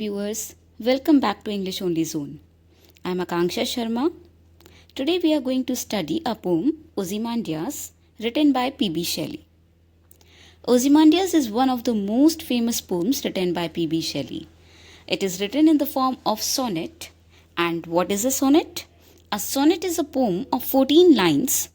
Viewers, welcome back to English Only Zone. I am Akanksha Sharma. Today we are going to study a poem Ozymandias written by P.B. Shelley. Ozymandias is one of the most famous poems written by P.B. Shelley. It is written in the form of sonnet. And what is a sonnet? A sonnet is a poem of 14 lines,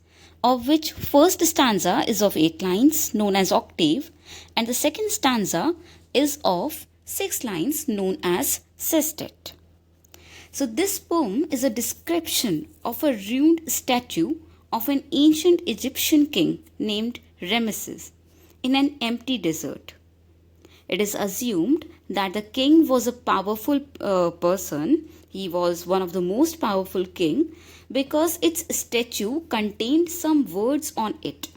of which first stanza is of 8 lines, known as octave, and the second stanza is of 6 lines, known as sestet. So this poem is a description of a ruined statue of an ancient Egyptian king named Ramesses in an empty desert. It is assumed that the king was a powerful person. He was one of the most powerful king because its statue contained some words on it,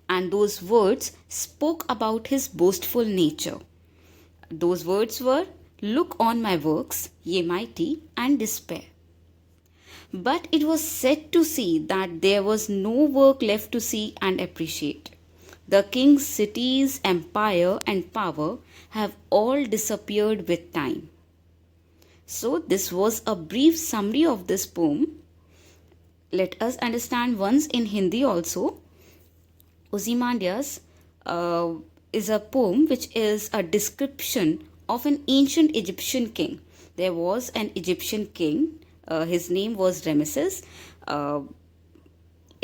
and those words spoke about his boastful nature. Those words were, "Look on my works, ye mighty, and despair." But it was said to see that there was no work left to see and appreciate. The king's cities, empire, and power have all disappeared with time. So, this was a brief summary of this poem. Let us understand once in Hindi also. Ozymandias is a poem which is a description of an ancient Egyptian king. There was an Egyptian king. His name was Ramesses.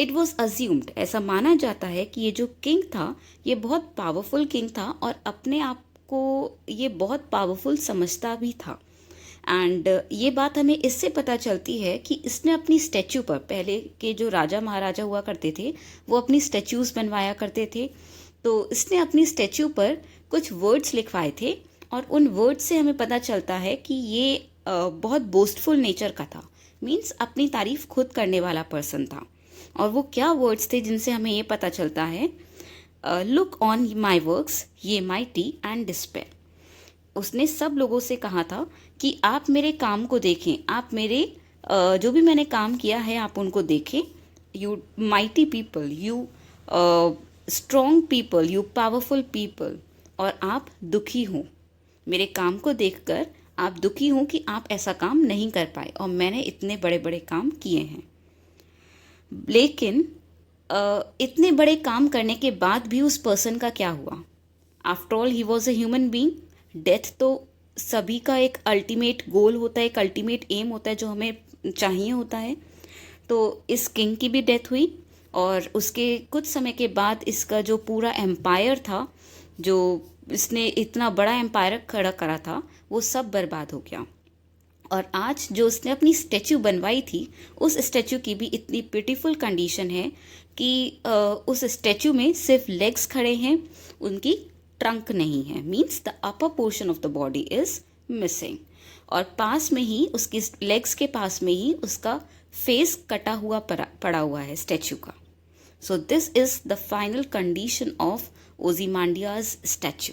It was assumed, ऐसा माना जाता है कि ये जो king था ये बहुत पावरफुल किंग था और अपने आप को ये बहुत पावरफुल समझता भी था. एंड ये बात हमें इससे पता चलती है कि इसने अपनी स्टैचू पर, पहले के जो राजा महाराजा हुआ करते थे वो अपनी स्टैचूज बनवाया करते थे, तो इसने अपनी स्टैचू पर कुछ वर्ड्स लिखवाए थे और उन वर्ड्स से हमें पता चलता है कि ये बहुत बोस्टफुल नेचर का था. मीन्स अपनी तारीफ खुद करने वाला पर्सन था. और वो क्या वर्ड्स थे जिनसे हमें ये पता चलता है? Look on my works, ye mighty and despair. उसने सब लोगों से कहा था कि आप मेरे काम को देखें, आप मेरे जो भी मैंने काम किया है आप उनको देखें. You mighty people, you strong people, you powerful people. और आप दुखी हों, मेरे काम को देखकर आप दुखी हों कि आप ऐसा काम नहीं कर पाए और मैंने इतने बड़े बड़े काम किए हैं. लेकिन इतने बड़े काम करने के बाद भी उस पर्सन का क्या हुआ? After all he was a human being. Death तो सभी का एक अल्टीमेट गोल होता है, एक अल्टीमेट एम होता है जो हमें चाहिए होता है. तो इस किंग की भी डेथ हुई और उसके कुछ समय के बाद इसका जो पूरा एम्पायर था, जो इसने इतना बड़ा एम्पायर खड़ा करा था, वो सब बर्बाद हो गया. और आज जो उसने अपनी स्टैचू बनवाई थी उस स्टैचू की भी इतनी ब्यूटीफुल कंडीशन है कि उस स्टैचू में सिर्फ लेग्स खड़े हैं, उनकी ट्रंक नहीं है. Means the upper portion of the body is missing. और पास में ही उसकी लेग्स के पास में ही उसका फेस कटा हुआ पड़ा हुआ है स्टैचू का. So this is the final condition of Ozymandias statue.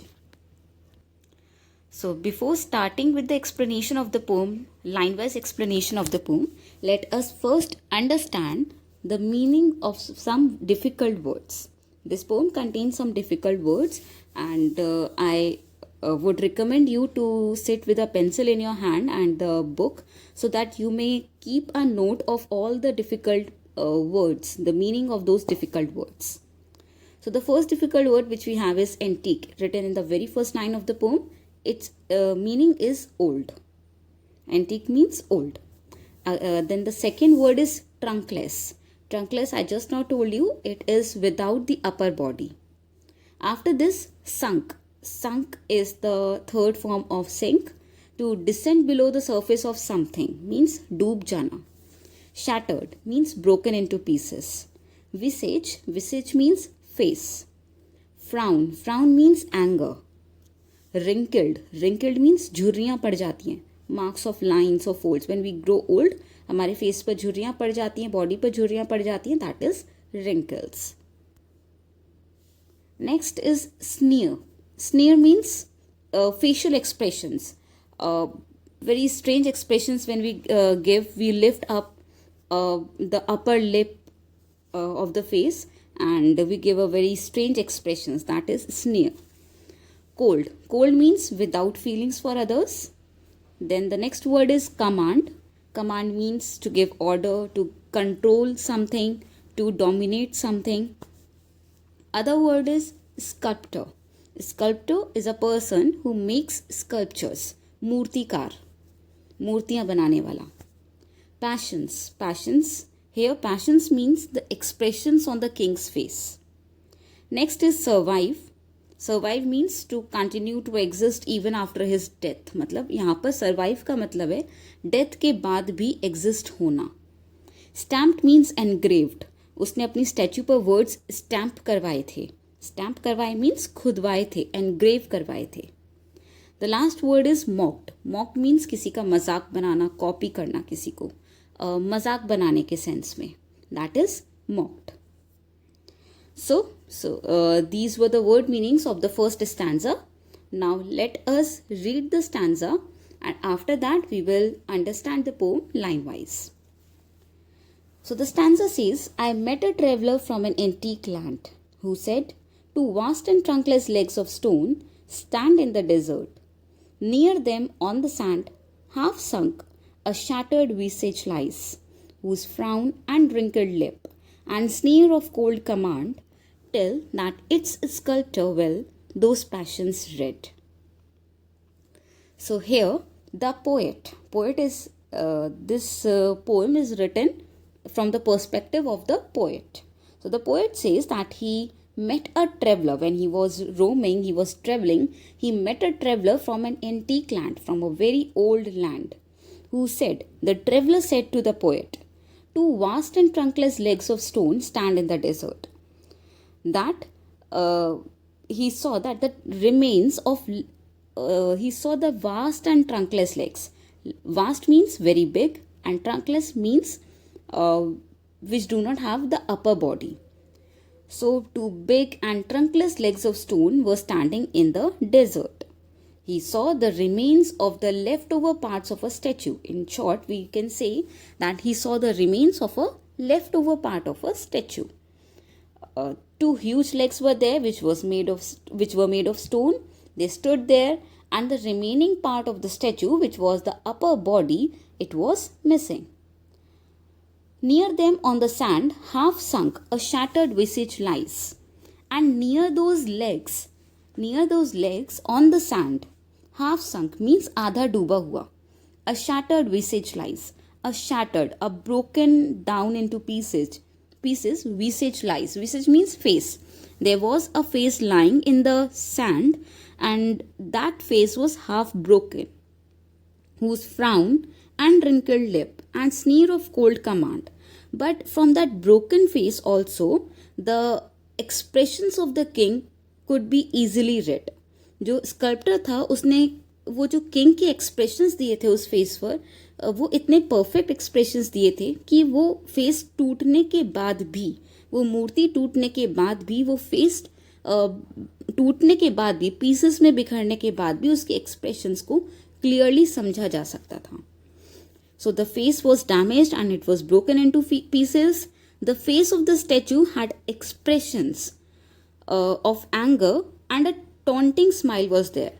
So before starting with the explanation of the poem, line-wise explanation of the poem, let us first understand the meaning of some difficult words. This poem contains some difficult words and I would recommend you to sit with a pencil in your hand and the book so that you may keep a note of all the difficult words, the meaning of those difficult words. So the first difficult word which we have is antique, written in the very first line of the poem. Its meaning is old. Antique means old. Then the second word is trunkless. Trunkless, I just now told you, it is without the upper body. After this, sunk. Sunk is the third form of sink. To descend below the surface of something means डूब जाना. Shattered means broken into pieces. Visage. Visage means face. Frown. Frown means anger. Wrinkled. Wrinkled means झुर्रियाँ पड़ जाती हैं. Marks of lines or folds. When we grow old, हमारे face पर झुर्रियाँ पड़ जाती हैं, बॉडी पर झुर्रियाँ पड़ जाती हैं. That is wrinkles. Next is sneer. Sneer means facial expressions. Very strange expressions when we give. We lift up the upper lip of the face and we give a very strange expressions. That is sneer. Cold. Cold means without feelings for others. Then the next word is command. Command means to give order, to control something, to dominate something. Other word is sculptor. Sculptor is a person who makes sculptures. मूर्तिकार, मूर्तियां बनाने वाला. Passions. Here passions means the expressions on the king's face. Next is survive. Survive means to continue to exist even after his death. मतलब यहाँ पर survive का मतलब है death के बाद भी exist होना. Stamped means engraved. उसने अपनी स्टैचू पर वर्ड्स स्टैम्प करवाए थे. स्टैम्प करवाए मीन्स खुदवाए थे, एनग्रेव करवाए थे. The last word is mocked. Mocked means किसी का मजाक बनाना, कॉपी करना किसी को, मजाक बनाने के सेंस में. That is mocked. So these were the word meanings of the first stanza. Now let us read the stanza, and after that we will understand the poem line wise. So the stanza says, I met a traveller from an antique land who said, two vast and trunkless legs of stone stand in the desert. Near them on the sand, half sunk, a shattered visage lies, whose frown and wrinkled lip and sneer of cold command tell that its sculptor well those passions read. So here the poet is this poem is written from the perspective of the poet. So the poet says that he met a traveler when he was roaming, he was traveling. He met a traveler from an antique land, from a very old land, who said, the traveler said to the poet, two vast and trunkless legs of stone stand in the desert. That he saw that the remains of he saw the vast and trunkless legs. Vast means very big, and trunkless means which do not have the upper body. So two big and trunkless legs of stone were standing in the desert. He saw the remains of the leftover parts of a statue. In short, we can say that he saw the remains of a leftover part of a statue. Two huge legs were there, which were made of stone. They stood there, and the remaining part of the statue, which was the upper body, it was missing. Near them on the sand, half sunk, a shattered visage lies. And near those legs on the sand, half sunk means आधा डूबा हुआ. A shattered visage lies. A broken down into pieces, visage lies. Visage means face. There was a face lying in the sand, and that face was half broken, whose frown and wrinkled lip and sneer of cold command. But from that broken face also, the expressions of the king could be easily read. जो sculptor था उसने वो जो king के expressions दिए थे उस face पर, वो इतने परफेक्ट एक्सप्रेशंस दिए थे कि वो फेस टूटने के बाद भी, वो मूर्ति टूटने के बाद भी, वो फेस टूटने के बाद भी, पीसेस में बिखरने के बाद भी उसके एक्सप्रेशंस को क्लियरली समझा जा सकता था. So the face was damaged and it was broken into pieces. The face of the statue had expressions of anger, and a taunting smile was there.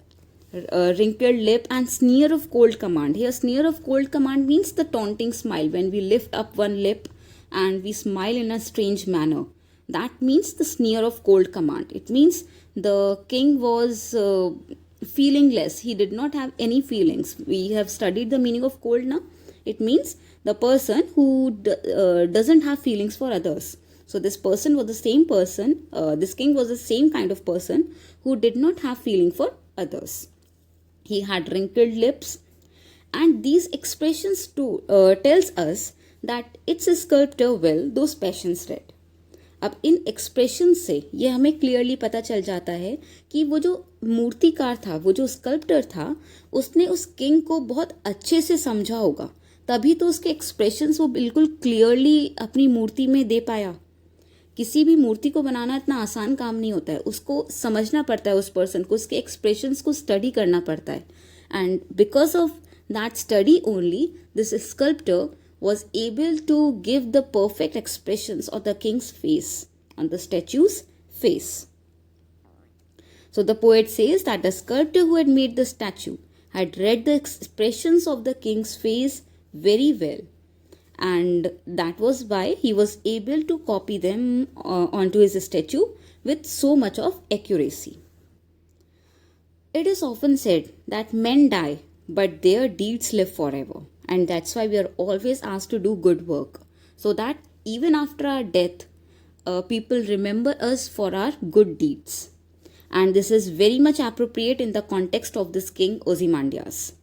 Wrinkled lip and sneer of cold command. Here sneer of cold command means the taunting smile, when we lift up one lip and we smile in a strange manner. That means the sneer of cold command. It means the king was feelingless. He did not have any feelings. We have studied the meaning of cold now. It means the person who doesn't have feelings for others. So this person was the same person, this king was the same kind of person who did not have feeling for others. He had wrinkled lips, and these expressions too tells us that it's a sculptor well those passions read. अब इन expression से ये हमें clearly पता चल जाता है कि वो जो मूर्तिकार था, वो जो स्कल्प्टर था, उसने उस किंग को बहुत अच्छे से समझा होगा, तभी तो उसके एक्सप्रेशंस वो बिल्कुल क्लियरली अपनी मूर्ति में दे पाया. किसी भी मूर्ति को बनाना इतना आसान काम नहीं होता है, उसको समझना पड़ता है उस पर्सन को, उसके एक्सप्रेशंस को स्टडी करना पड़ता है. And because of that study only this sculptor was able to give the perfect expressions of the king's face on the statue's face. So the poet says that the sculptor who had made the statue had read the expressions of the king's face very well, and that was why he was able to copy them onto his statue with so much of accuracy. It is often said that men die, but their deeds live forever. And that's why we are always asked to do good work, so that even after our death, people remember us for our good deeds. And this is very much appropriate in the context of this king Ozymandias.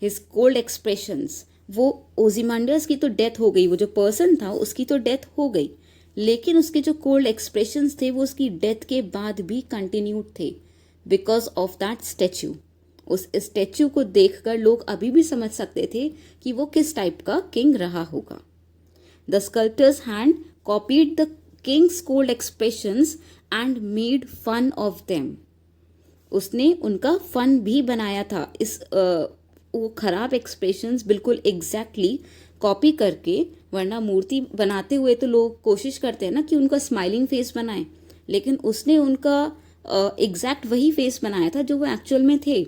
His cold expressions, वो ओजिमांडियस की तो death हो गई, वो जो person था उसकी तो डेथ हो गई, लेकिन उसके जो कोल्ड एक्सप्रेशंस थे वो उसकी डेथ के बाद भी कंटिन्यूड थे बिकॉज ऑफ दैट स्टैच्यू. उस स्टैच्यू को देखकर लोग अभी भी समझ सकते थे कि वो किस टाइप का किंग रहा होगा. The sculptor's hand copied the king's cold expressions and made fun of them. उसने उनका फन भी बनाया था. इस वो खराब एक्सप्रेशंस बिल्कुल एग्जैक्टली कॉपी करके, वरना मूर्ति बनाते हुए तो लोग कोशिश करते हैं ना कि उनका स्माइलिंग फेस बनाएं, लेकिन उसने उनका एग्जैक्ट वही फेस बनाया था जो वो एक्चुअल में थे.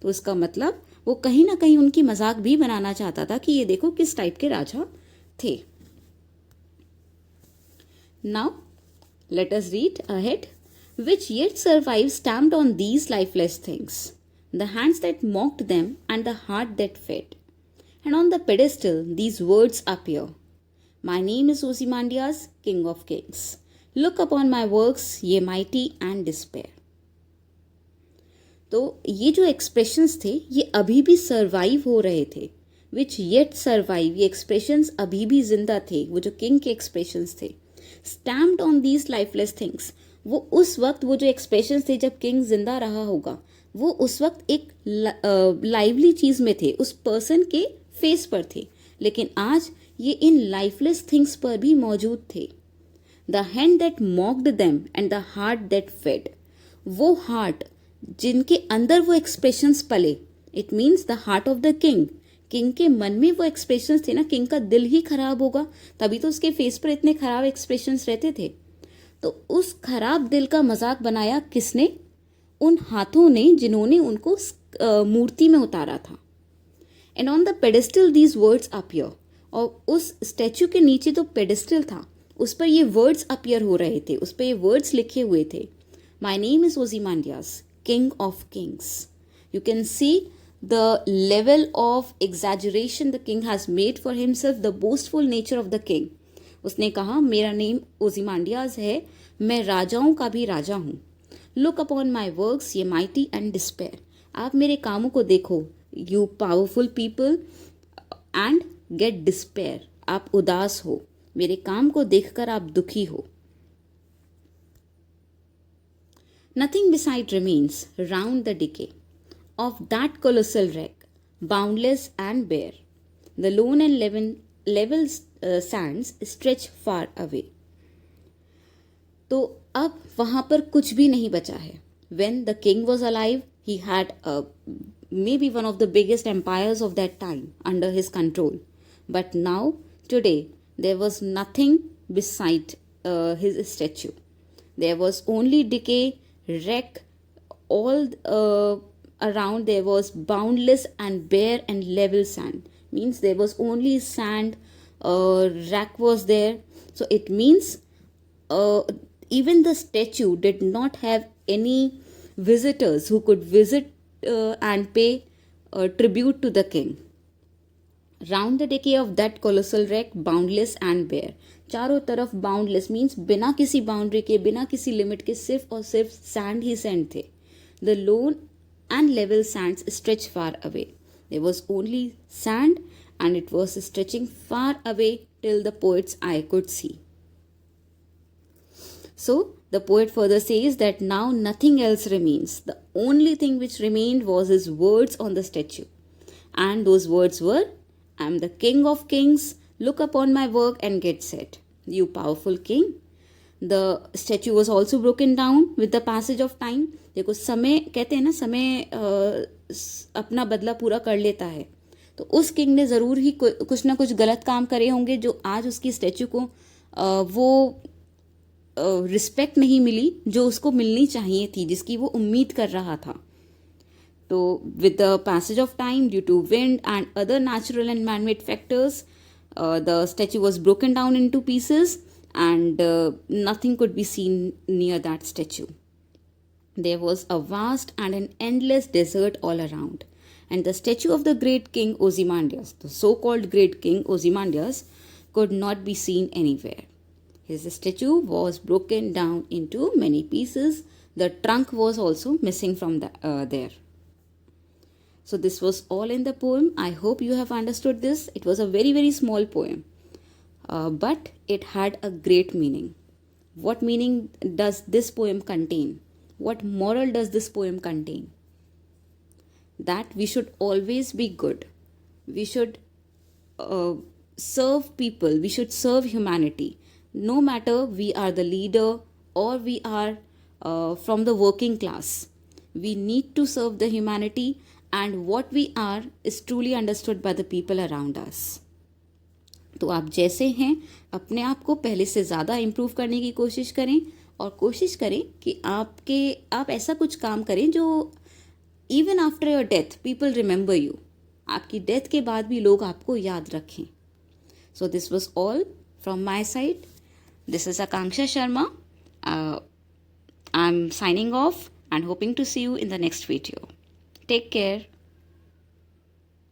तो इसका मतलब वो कहीं ना कहीं उनकी मजाक भी बनाना चाहता था कि ये देखो किस टाइप के राजा थे. Now let us read ahead. Which yet survive stamped on these lifeless things, the hands that mocked them and the heart that fed. And on the pedestal these words appear. My name is Ozymandias, King of Kings. Look upon my works, ye mighty, and despair. तो ये जो expressions थे ये अभी भी survive हो रहे थे. विच येट सर्वाइव, ये एक्सप्रेशंस अभी भी जिंदा थे, वो जो किंग के एक्सप्रेशंस थे. Stamped on these lifeless things, वो उस वक्त वो जो एक्सप्रेशंस थे जब किंग जिंदा रहा होगा, वो उस वक्त एक लाइवली चीज में थे, उस पर्सन के फेस पर थे, लेकिन आज ये इन लाइफलेस थिंग्स पर भी मौजूद थे. The hand that mocked them and the heart that fed, वो हार्ट जिनके अंदर वो एक्सप्रेशंस पले, it means the heart of the king. King के मन में वो एक्सप्रेशंस थे ना, किंग का दिल ही खराब होगा तभी तो उसके फेस पर इतने खराब एक्सप्रेशंस रहते थे. तो उस खराब दिल का मजाक बनाया किसने? उन हाथों ने जिन्होंने उनको मूर्ति में उतारा था. And on the pedestal these words appear, और उस स्टैचू के नीचे जो पेडेस्टल था उस पर ये वर्ड्स अपीयर हो रहे थे, उस पर ये वर्ड्स लिखे हुए थे. My name is Ozymandias, king of kings. You can see the level of exaggeration the king has made for himself, the boastful nature of the king. उसने कहा मेरा नेम ओजिमांडियास है, मैं राजाओं का भी राजा हूँ. Look upon my works ye mighty and despair, आप मेरे कामों को देखो you powerful people, and get despair, आप उदास हो, मेरे काम को देखकर आप दुखी हो. Nothing beside remains round the decay of that colossal wreck, boundless and bare. The lone and level sands stretch far away. तो अब वहाँ पर कुछ भी नहीं बचा है. When the king was alive, he had maybe one of the biggest empires of that time under his control. But now, today, there was nothing beside his statue. There was only decay, wreck, all around there was boundless and bare and level sand. Means there was only sand, wreck was there. So it means even the statue did not have any visitors who could visit and pay tribute to the king. Round the decay of that colossal wreck, boundless and bare. चारों तरफ boundless means बिना किसी boundary के, बिना किसी limit के, सिर्फ और सिर्फ सैंड ही सैंड थे. The lone and level sands stretch far away. There was only sand and it was stretching far away till the poet's eye could see. So the poet further says that now nothing else remains. The only thing which remained was his words on the statue. And those words were, I am the king of kings, look upon my work and get set. You powerful king. The statue was also broken down with the passage of time. देखो समय कहते हैं ना, समय अपना बदला पूरा कर लेता है. तो उस किंग ने ज़रूर ही कुछ ना कुछ गलत काम करे होंगे जो आज उसकी स्टैचू को वो रिस्पेक्ट नहीं मिली जो उसको मिलनी चाहिए थी, जिसकी वो उम्मीद कर रहा था. So, with the passage of time, due to wind and other natural and man made factors, the statue was broken down into pieces and nothing could be seen near that statue. There was a vast and an endless desert all around, and the statue of the great king Ozymandias, the so called great king Ozymandias, could not be seen anywhere. His statue was broken down into many pieces. The trunk was also missing from there. So, this was all in the poem. I hope you have understood this. It was a very, very small poem, but it had a great meaning. What meaning does this poem contain? What moral does this poem contain? That we should always be good. We should serve people. We should serve humanity. No matter we are the leader or we are from the working class. We need to serve the humanity, and what we are is truly understood by the people around us. तो आप जैसे हैं अपने आप को पहले से ज़्यादा इम्प्रूव करने की कोशिश करें और कोशिश करें कि आप ऐसा कुछ काम करें जो even after your death people remember you, आपकी डेथ के बाद भी लोग आपको याद रखें. So this was all from my side. This is Akanksha Sharma. I am signing off and hoping to see you in the next video. Take care.